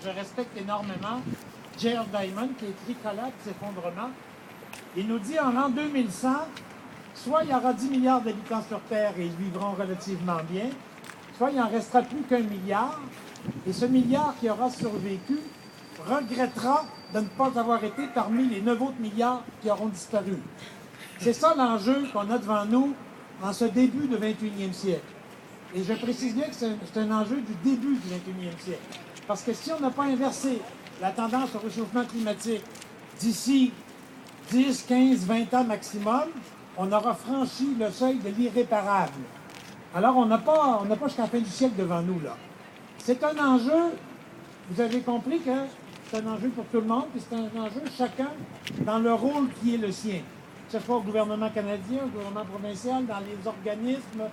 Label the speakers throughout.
Speaker 1: je respecte énormément, J.R. Diamond, qui a écrit Collapse, effondrement. Il nous dit en l'an 2100, soit il y aura 10 milliards d'habitants sur Terre et ils vivront relativement bien, soit il n'en restera plus qu'1 milliard, et ce milliard qui aura survécu regrettera de ne pas avoir été parmi les 9 autres milliards qui auront disparu. C'est ça l'enjeu qu'on a devant nous en ce début du 21e siècle. Et je précise bien que c'est un enjeu du début du 21e siècle. Parce que si on n'a pas inversé la tendance au réchauffement climatique d'ici 10, 15, 20 ans maximum, on aura franchi le seuil de l'irréparable. Alors, on n'a pas jusqu'à la fin du siècle devant nous, là. C'est un enjeu, vous avez compris que c'est un enjeu pour tout le monde, puis c'est un enjeu chacun dans le rôle qui est le sien. Que ce soit au gouvernement canadien, au gouvernement provincial, dans les organismes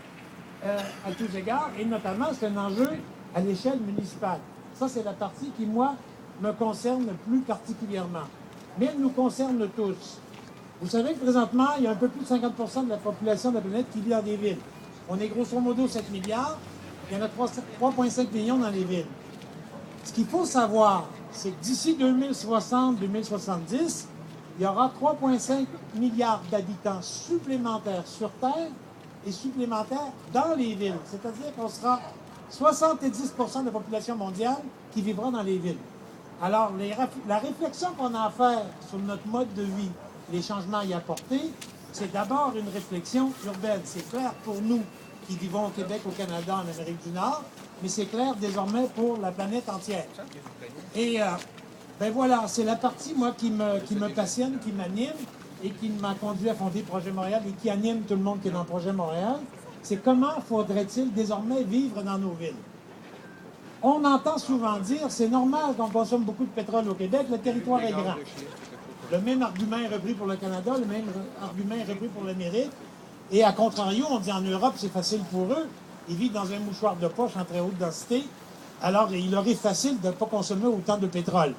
Speaker 1: à tous égards, et notamment, c'est un enjeu à l'échelle municipale. Ça, c'est la partie qui, moi, me concerne plus particulièrement. Mais elle nous concerne tous. Vous savez que présentement, il y a un peu plus de 50% de la population de la planète qui vit dans des villes. On est grosso modo 7 milliards, il y en a 3,5 millions dans les villes. Ce qu'il faut savoir, c'est que d'ici 2060-2070, il y aura 3,5 milliards d'habitants supplémentaires sur Terre et supplémentaires dans les villes. C'est-à-dire qu'on sera 70% de la population mondiale qui vivra dans les villes. Alors, la réflexion qu'on a à faire sur notre mode de vie, les changements à y apporter, c'est d'abord une réflexion urbaine. C'est clair pour nous qui vivons au Québec, au Canada, en Amérique du Nord, mais c'est clair désormais pour la planète entière. Et ben voilà, c'est la partie, moi, qui me passionne, qui m'anime et qui m'a conduit à fonder Projet Montréal et qui anime tout le monde qui est dans Projet Montréal. C'est comment faudrait-il désormais vivre dans nos villes. On entend souvent dire, c'est normal qu'on consomme beaucoup de pétrole au Québec, le territoire est grand. Le même argument est repris pour le Canada, le même argument est repris pour l'Amérique. Et à contrario, on dit en Europe, c'est facile pour eux. Ils vivent dans un mouchoir de poche en très haute densité. Alors, il leur est facile de ne pas consommer autant de pétrole.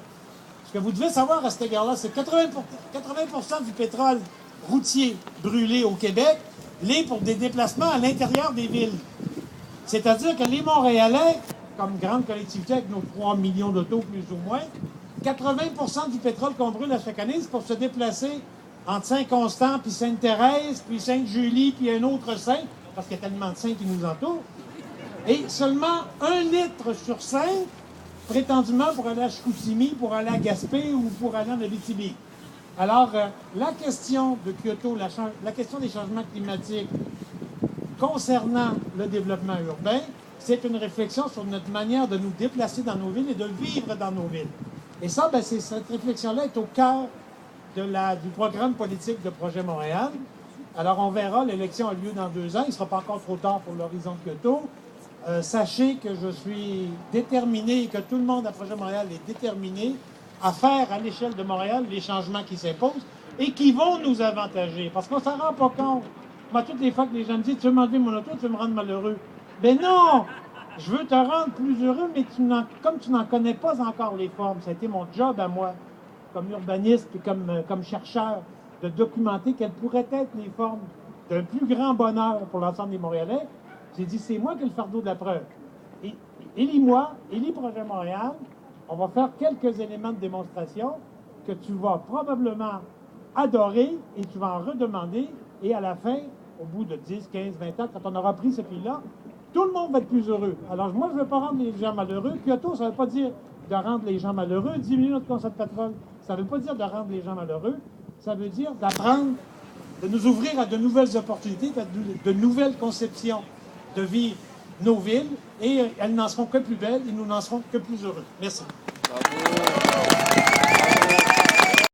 Speaker 1: Ce que vous devez savoir à cet égard-là, c'est que 80% du pétrole routier brûlé au Québec l'est pour des déplacements à l'intérieur des villes. C'est-à-dire que les Montréalais, comme grande collectivité avec nos 3 millions d'autos plus ou moins, 80% du pétrole qu'on brûle à chaque année, c'est pour se déplacer entre Saint-Constant, puis Sainte-Thérèse, puis Sainte-Julie, puis un autre Saint, parce qu'il y a tellement de saints qui nous entourent. Et seulement 1 litre sur 5, prétendument pour aller à Chicoutimi, pour aller à Gaspé ou pour aller en Abitibi. Alors, la question de Kyoto, la question des changements climatiques concernant le développement urbain, c'est une réflexion sur notre manière de nous déplacer dans nos villes et de vivre dans nos villes. Et ça, ben, cette réflexion-là est au cœur du programme politique de Projet Montréal. Alors, on verra, l'élection a lieu dans 2 ans. Il ne sera pas encore trop tard pour l'horizon de Kyoto. Sachez que je suis déterminé et que tout le monde à Projet Montréal est déterminé à faire à l'échelle de Montréal les changements qui s'imposent et qui vont nous avantager. Parce qu'on ne s'en rend pas compte. Moi, toutes les fois que les gens me disent « Tu veux m'enlever mon auto, tu veux me rendre malheureux. » Ben non! Je veux te rendre plus heureux, mais comme tu n'en connais pas encore les formes, ça a été mon job à moi, comme urbaniste et comme chercheur, de documenter quelles pourraient être les formes d'un plus grand bonheur pour l'ensemble des Montréalais. J'ai dit, c'est moi qui ai le fardeau de la preuve. Et élis-moi, élis Projet Montréal, on va faire quelques éléments de démonstration que tu vas probablement adorer et tu vas en redemander. Et à la fin, au bout de 10, 15, 20 ans, quand on aura pris ce pays-là, tout le monde va être plus heureux. Alors moi, je ne veux pas rendre les gens malheureux. Kyoto, ça ne veut pas dire de rendre les gens malheureux, diminuer notre consommation de pétrole. Ça ne veut pas dire de rendre les gens malheureux. Ça veut dire d'apprendre, de nous ouvrir à de nouvelles opportunités, de nouvelles conceptions de vivre nos villes. Et elles n'en seront que plus belles et nous n'en serons que plus heureux. Merci. Bravo.